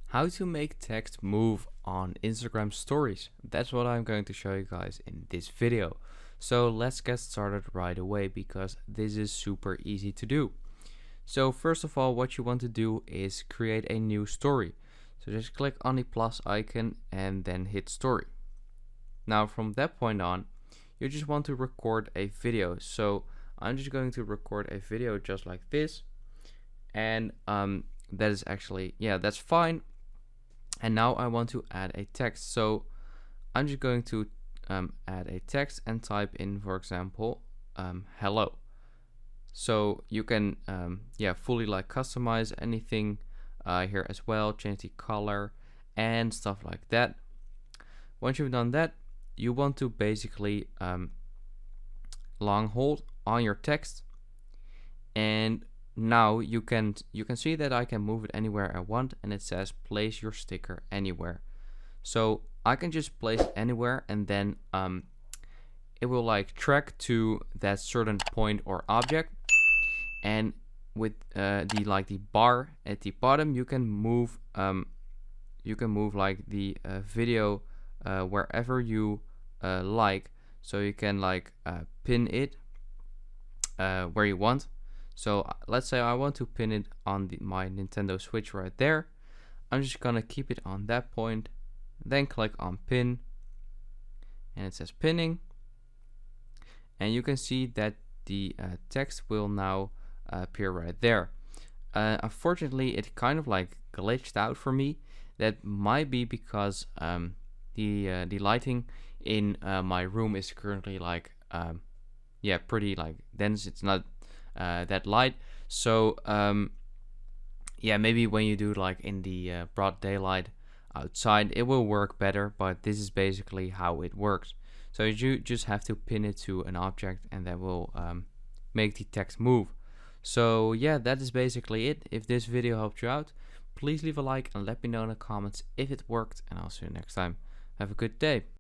How to make text move on Instagram stories. That's what I'm going to show you guys in this video. So let's get started right away because this is super easy to do. So first of all, what you want to do is create a new story. So just click on the plus icon and then hit story. Now from that point on, you just want to record a video. So I'm just going to record a video just like this. And that is actually, that's fine. And now I want to add a text. So I'm just going to add a text and type in, for example, hello. So you can fully like customize anything here as well, change the color and stuff like that. Once you've done that, you want to basically long hold on your text, and now you can see that I can move it anywhere I want, and it says place your sticker anywhere. So I can just place it anywhere, and then it will like track to that certain point or object. And with the bar at the bottom, you can move like the video wherever you like. So you can like pin it where you want. So let's say I want to pin it on my Nintendo Switch right there. I'm just gonna keep it on that point, then click on pin, and it says pinning, and you can see that the text will now appear right there. Unfortunately, it kind of like glitched out for me. That might be because the lighting in my room is currently like pretty like dense. It's not that light. So maybe when you do like in the broad daylight outside, it will work better, but this is basically how it works. So you just have to pin it to an object, and that will make the text move. So that is basically it. If this video helped you out, please leave a like and let me know in the comments if it worked, and I'll see you next time. Have a good day.